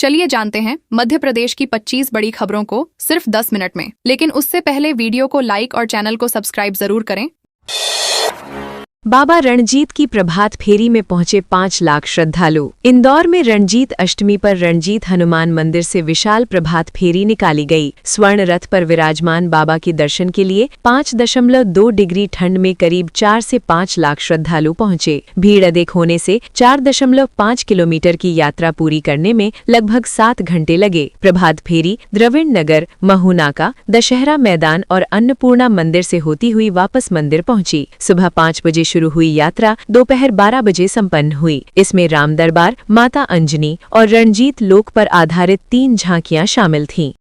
चलिए जानते हैं मध्य प्रदेश की 25 बड़ी खबरों को सिर्फ 10 मिनट में। लेकिन उससे पहले वीडियो को लाइक और चैनल को सब्सक्राइब जरूर करें। बाबा रणजीत की प्रभात फेरी में पहुंचे 5 लाख श्रद्धालु। इंदौर में रणजीत अष्टमी पर रणजीत हनुमान मंदिर से विशाल प्रभात फेरी निकाली गई। स्वर्ण रथ पर विराजमान बाबा के दर्शन के लिए 5.2 डिग्री ठंड में करीब 4 से 5 लाख श्रद्धालु पहुंचे। भीड़ अधिक होने से 4.5 किलोमीटर की यात्रा पूरी करने में लगभग 7 घंटे लगे। प्रभात फेरी द्रविड़ नगर, महू नाका, दशहरा मैदान और अन्नपूर्णा मंदिर से होती हुई वापस मंदिर पहुंची। सुबह 5 बजे शुरू हुई यात्रा दोपहर 12 बजे संपन्न हुई। इसमें राम दरबार, माता अंजनी और रणजीत लोक पर आधारित 3 झांकियां शामिल थीं।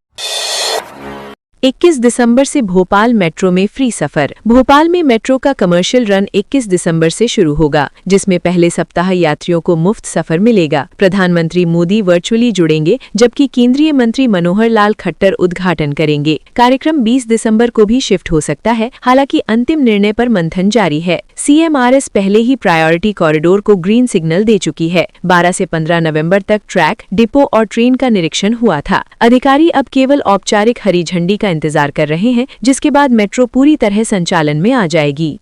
21 दिसंबर से भोपाल मेट्रो में फ्री सफर। भोपाल में मेट्रो का कमर्शियल रन 21 दिसंबर से शुरू होगा, जिसमें पहले सप्ताह यात्रियों को मुफ्त सफर मिलेगा। प्रधानमंत्री मोदी वर्चुअली जुड़ेंगे, जबकि केंद्रीय मंत्री मनोहर लाल खट्टर उद्घाटन करेंगे। कार्यक्रम 20 दिसंबर को भी शिफ्ट हो सकता है, हालांकि अंतिम निर्णय पर मंथन जारी है। CMRS पहले ही प्रायोरिटी कॉरिडोर को ग्रीन सिग्नल दे चुकी है। 12 से 15 नवंबर तक ट्रैक, डिपो और ट्रेन का निरीक्षण हुआ था। अधिकारी अब केवल औपचारिक हरी झंडी का इंतजार कर रहे हैं, जिसके बाद मेट्रो पूरी तरह संचालन में आ जाएगी।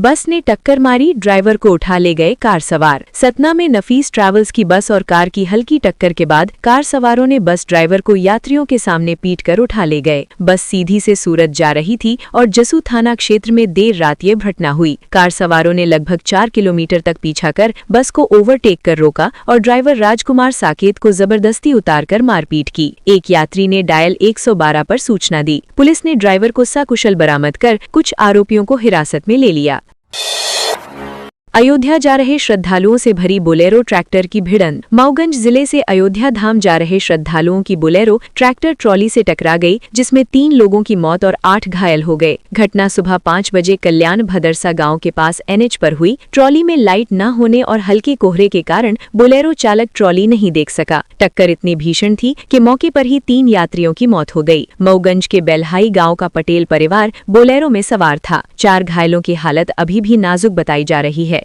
बस ने टक्कर मारी, ड्राइवर को उठा ले गए कार सवार। सतना में नफीस ट्रैवल्स की बस और कार की हल्की टक्कर के बाद कार सवारों ने बस ड्राइवर को यात्रियों के सामने पीटकर उठा ले गए। बस सीधी से सूरत जा रही थी और जसू थाना क्षेत्र में देर रात ये घटना हुई। कार सवारों ने लगभग 4 किलोमीटर तक पीछा कर बस को ओवरटेक कर रोका और ड्राइवर राजकुमार साकेत को जबरदस्ती उतारकर मारपीट की। एक यात्री ने डायल 112 पर सूचना दी। पुलिस ने ड्राइवर को सकुशल बरामद कर कुछ आरोपियों को हिरासत में ले लिया। अयोध्या जा रहे श्रद्धालुओं से भरी बोलेरो ट्रैक्टर की भिड़ंत। मऊगंज जिले से अयोध्या धाम जा रहे श्रद्धालुओं की बोलेरो ट्रैक्टर ट्रॉली से टकरा गई, जिसमें 3 लोगों की मौत और 8 घायल हो गए। घटना सुबह 5 बजे कल्याण भदरसा गांव के पास NH पर हुई। ट्रॉली में लाइट न होने और हल्के कोहरे के कारण बोलेरो चालक ट्रॉली नहीं देख सका। टक्कर इतनी भीषण थी कि मौके पर ही 3 यात्रियों की मौत हो गई। मऊगंज के बेलहाई गाँव का पटेल परिवार बोलेरो में सवार था। 4 घायलों की हालत अभी भी नाजुक बताई जा रही है।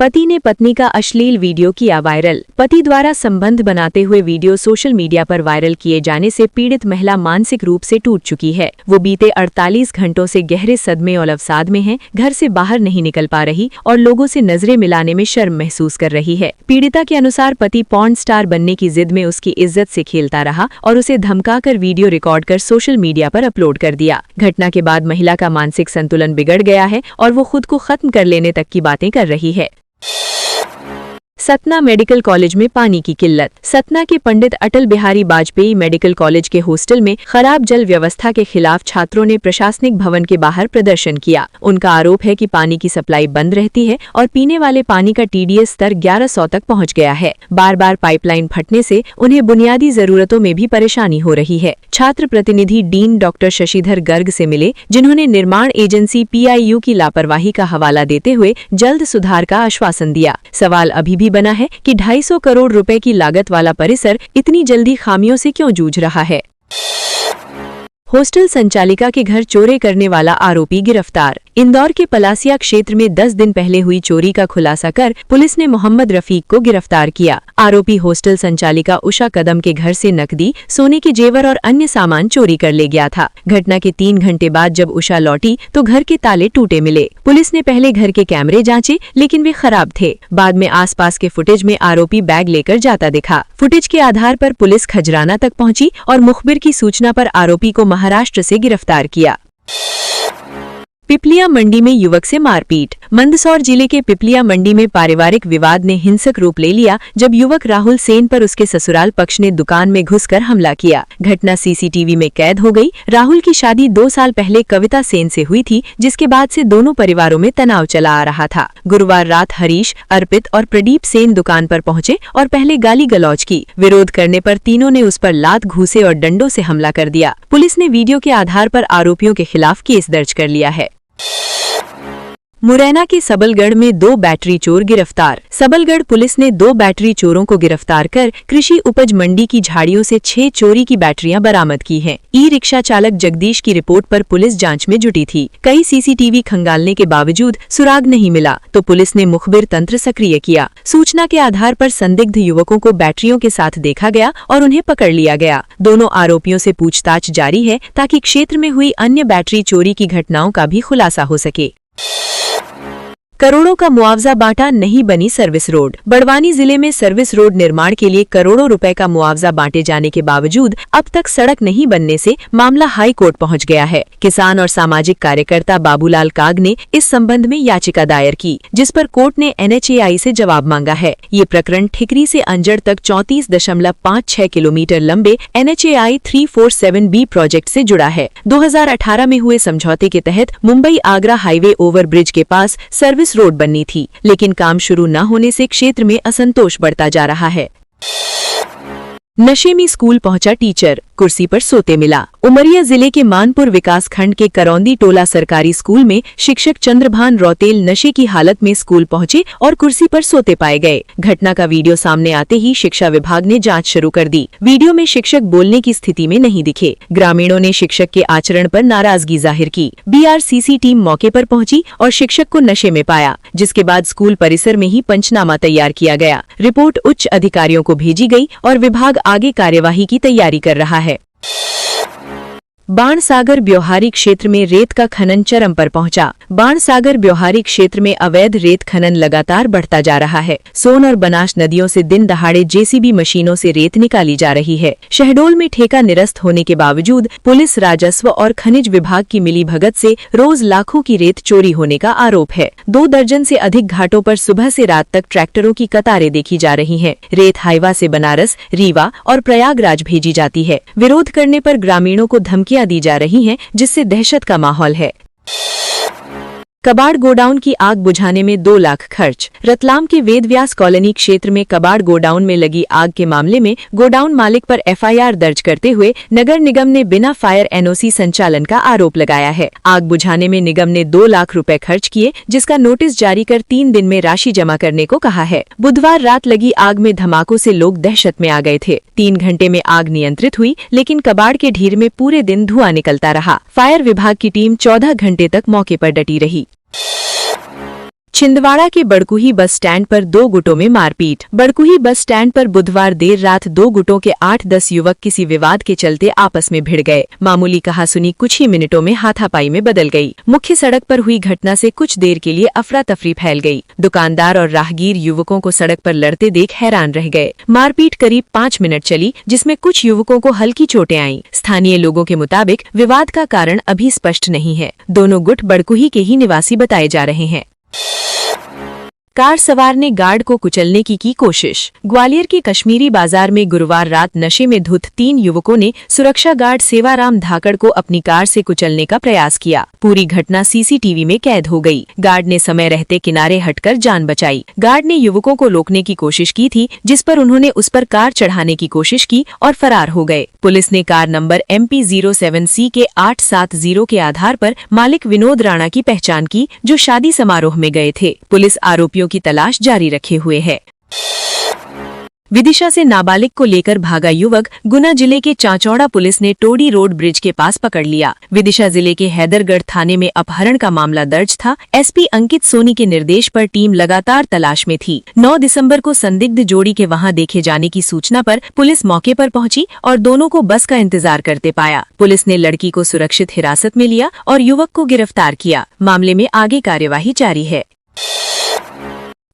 पति ने पत्नी का अश्लील वीडियो किया वायरल। पति द्वारा संबंध बनाते हुए वीडियो सोशल मीडिया पर वायरल किए जाने से पीड़ित महिला मानसिक रूप से टूट चुकी है। वो बीते 48 घंटों से गहरे सदमे और अवसाद में है, घर से बाहर नहीं निकल पा रही और लोगों से नजरें मिलाने में शर्म महसूस कर रही है। पीड़िता के अनुसार पति पॉर्न स्टार बनने की जिद में उसकी इज्जत से खेलता रहा और उसे धमकाकर वीडियो रिकॉर्ड कर सोशल मीडिया पर अपलोड कर दिया। घटना के बाद महिला का मानसिक संतुलन बिगड़ गया है और वो खुद को खत्म कर लेने तक की बातें कर रही है। सतना मेडिकल कॉलेज में पानी की किल्लत। सतना के पंडित अटल बिहारी वाजपेयी मेडिकल कॉलेज के हॉस्टल में खराब जल व्यवस्था के खिलाफ छात्रों ने प्रशासनिक भवन के बाहर प्रदर्शन किया। उनका आरोप है कि पानी की सप्लाई बंद रहती है और पीने वाले पानी का TDS स्तर 1100 तक पहुंच गया है। बार बार पाइपलाइन फटने से उन्हें बुनियादी जरूरतों में भी परेशानी हो रही है। छात्र प्रतिनिधि डीन डॉक्टर शशिधर गर्ग से मिले, जिन्होंने निर्माण एजेंसी PIU की लापरवाही का हवाला देते हुए जल्द सुधार का आश्वासन दिया। सवाल अभी भी बना है कि 250 करोड़ रुपए की लागत वाला परिसर इतनी जल्दी खामियों से क्यों जूझ रहा है। हॉस्टल संचालिका के घर चोरी करने वाला आरोपी गिरफ्तार। इंदौर के पलासिया क्षेत्र में 10 दिन पहले हुई चोरी का खुलासा कर पुलिस ने मोहम्मद रफीक को गिरफ्तार किया। आरोपी हॉस्टल संचालिका उषा कदम के घर से नकदी, सोने के जेवर और अन्य सामान चोरी कर ले गया था। घटना के 3 घंटे बाद जब उषा लौटी तो घर के ताले टूटे मिले। पुलिस ने पहले घर के कैमरे जांचे, लेकिन वे खराब थे। बाद में आसपास के फुटेज में आरोपी बैग लेकर जाता दिखा। फुटेज के आधार पर पुलिस खजराना तक पहुंची और मुखबिर की सूचना पर आरोपी को महाराष्ट्र से गिरफ्तार किया। पिपलिया मंडी में युवक से मारपीट। मंदसौर जिले के पिपलिया मंडी में पारिवारिक विवाद ने हिंसक रूप ले लिया जब युवक राहुल सेन पर उसके ससुराल पक्ष ने दुकान में घुसकर हमला किया। घटना CCTV में कैद हो गई। राहुल की शादी 2 साल पहले कविता सेन से हुई थी, जिसके बाद से दोनों परिवारों में तनाव चला आ रहा था। गुरुवार रात हरीश, अर्पित और प्रदीप सेन दुकान पर पहुंचे और पहले गाली गलौज की। विरोध करने पर तीनों ने उस पर लात, घूसे और डंडों से हमला कर दिया। पुलिस ने वीडियो के आधार पर आरोपियों के खिलाफ केस दर्ज कर लिया है। मुरैना के सबलगढ़ में 2 बैटरी चोर गिरफ्तार। सबलगढ़ पुलिस ने 2 बैटरी चोरों को गिरफ्तार कर कृषि उपज मंडी की झाड़ियों से 6 चोरी की बैटरियां बरामद की हैं। ई रिक्शा चालक जगदीश की रिपोर्ट पर पुलिस जांच में जुटी थी। कई सीसीटीवी खंगालने के बावजूद सुराग नहीं मिला तो पुलिस ने मुखबिर तंत्र सक्रिय किया। सूचना के आधार पर संदिग्ध युवकों को बैटरियों के साथ देखा गया और उन्हें पकड़ लिया गया। दोनों आरोपियों से पूछताछ जारी है ताकि क्षेत्र में हुई अन्य बैटरी चोरी की घटनाओं का भी खुलासा हो सके। करोड़ों का मुआवजा बांटा, नहीं बनी सर्विस रोड। बड़वानी जिले में सर्विस रोड निर्माण के लिए करोड़ों रुपए का मुआवजा बांटे जाने के बावजूद अब तक सड़क नहीं बनने से मामला हाई कोर्ट पहुंच गया है। किसान और सामाजिक कार्यकर्ता बाबूलाल काग ने इस संबंध में याचिका दायर की, जिस पर कोर्ट ने NHAI से जवाब मांगा है। ये प्रकरण ठिकरी से अंजड़ तक 34.56 किलोमीटर लंबे NHAI 347B प्रोजेक्ट से जुड़ा है। 2018 में हुए समझौते के तहत मुंबई आगरा हाईवे ओवरब्रिज के पास सर्विस रोड बननी थी, लेकिन काम शुरू न होने से क्षेत्र में असंतोष बढ़ता जा रहा है। नशे में स्कूल पहुंचा टीचर, कुर्सी पर सोते मिला। उमरिया जिले के मानपुर विकास खंड के करौंदी टोला सरकारी स्कूल में शिक्षक चंद्रभान रौतेल नशे की हालत में स्कूल पहुंचे और कुर्सी पर सोते पाए गए। घटना का वीडियो सामने आते ही शिक्षा विभाग ने जांच शुरू कर दी। वीडियो में शिक्षक बोलने की स्थिति में नहीं दिखे। ग्रामीणों ने शिक्षक के आचरण पर नाराजगी जाहिर की। BRCC टीम मौके पर पहुंची और शिक्षक को नशे में पाया, जिसके बाद स्कूल परिसर में ही पंचनामा तैयार किया गया। रिपोर्ट उच्च अधिकारियों को भेजी गई और विभाग आगे कार्यवाही की तैयारी कर रहा है। बाणसागर ब्योहारी क्षेत्र में रेत का खनन चरम पर पहुंचा। बाणसागर ब्योहारी क्षेत्र में अवैध रेत खनन लगातार बढ़ता जा रहा है। सोन और बनास नदियों से दिन दहाड़े JCB मशीनों से रेत निकाली जा रही है। शहडोल में ठेका निरस्त होने के बावजूद पुलिस, राजस्व और खनिज विभाग की मिलीभगत से रोज लाखों की रेत चोरी होने का आरोप है। 2 दर्जन से अधिक घाटों पर सुबह से रात तक ट्रैक्टरों की कतारें देखी जा रही हैं। रेत हाईवा से बनारस, रीवा और प्रयागराज भेजी जाती है। विरोध करने पर ग्रामीणों को धमकियां दी जा रही हैं, जिससे दहशत का माहौल है। कबाड़ गोडाउन की आग बुझाने में 2 लाख खर्च। रतलाम के वेदव्यास कॉलोनी क्षेत्र में कबाड़ गोडाउन में लगी आग के मामले में गोडाउन मालिक पर FIR दर्ज करते हुए नगर निगम ने बिना फायर NOC संचालन का आरोप लगाया है। आग बुझाने में निगम ने 2 लाख रुपए खर्च किए, जिसका नोटिस जारी कर 3 दिन में राशि जमा करने को कहा है। बुधवार रात लगी आग में धमाकों से लोग दहशत में आ गए थे। 3 घंटे में आग नियंत्रित हुई, लेकिन कबाड़ के ढीर में पूरे दिन धुआं निकलता रहा। फायर विभाग की टीम 14 घंटे तक मौके पर डटी रही। छिंदवाड़ा के बड़कुही बस स्टैंड पर 2 गुटों में मारपीट। बड़कुही बस स्टैंड पर बुधवार देर रात 2 गुटों के 8-10 युवक किसी विवाद के चलते आपस में भिड़ गए। मामूली कहासुनी कुछ ही मिनटों में हाथापाई में बदल गई। मुख्य सड़क पर हुई घटना से कुछ देर के लिए अफरा तफरी फैल गई। दुकानदार और राहगीर युवकों को सड़क पर लड़ते देख हैरान रह गए। मारपीट करीब 5 मिनट चली, जिसमें कुछ युवकों को हल्की चोटें आईं। स्थानीय लोगों के मुताबिक विवाद का कारण अभी स्पष्ट नहीं है। दोनों गुट बड़कुही के ही निवासी बताए जा रहे हैं। कार सवार ने गार्ड को कुचलने की कोशिश। ग्वालियर के कश्मीरी बाजार में गुरुवार रात नशे में धुत 3 युवकों ने सुरक्षा गार्ड सेवाराम धाकड़ को अपनी कार से कुचलने का प्रयास किया। पूरी घटना CCTV में कैद हो गई। गार्ड ने समय रहते किनारे हटकर जान बचाई। गार्ड ने युवकों को रोकने की कोशिश की थी, जिस पर उन्होंने उस पर कार चढ़ाने की कोशिश की और फरार हो गए। पुलिस ने कार नंबर MP07C के 870 के आधार पर मालिक विनोद राणा की पहचान की, जो शादी समारोह में गए थे। पुलिस आरोपियों की तलाश जारी रखे हुए है। विदिशा से नाबालिग को लेकर भागा युवक गुना जिले के चांचौड़ा पुलिस ने टोडी रोड ब्रिज के पास पकड़ लिया। विदिशा जिले के हैदरगढ़ थाने में अपहरण का मामला दर्ज था। SP अंकित सोनी के निर्देश पर टीम लगातार तलाश में थी। 9 दिसंबर को संदिग्ध जोड़ी के वहां देखे जाने की सूचना पर पुलिस मौके पर पहुंची और दोनों को बस का इंतजार करते पाया। पुलिस ने लड़की को सुरक्षित हिरासत में लिया और युवक को गिरफ्तार किया। मामले में आगे कार्यवाही जारी है।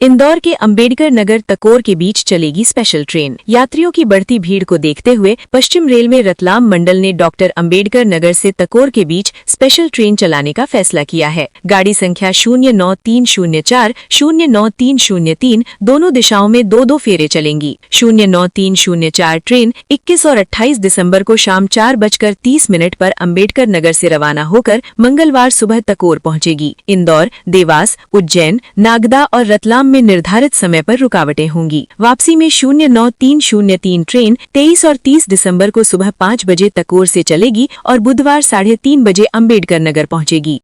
इंदौर के अंबेडकर नगर तकोर के बीच चलेगी स्पेशल ट्रेन। यात्रियों की बढ़ती भीड़ को देखते हुए पश्चिम रेल में रतलाम मंडल ने डॉक्टर अंबेडकर नगर से तकोर के बीच स्पेशल ट्रेन चलाने का फैसला किया है। गाड़ी संख्या 09304, 09303 दोनों दिशाओं में 2-2 फेरे चलेंगी। 09304 ट्रेन 21 और 28 दिसंबर को शाम 4:30 पर अंबेडकर नगर से रवाना होकर मंगलवार सुबह तकोर पहुंचेगी। इंदौर, देवास, उज्जैन, नागदा और रतलाम में निर्धारित समय पर रुकावटें होंगी। वापसी में 09303 ट्रेन 23 और 30 दिसंबर को सुबह 5 बजे तकोर से चलेगी और बुधवार 3:30 बजे अंबेडकर नगर पहुंचेगी।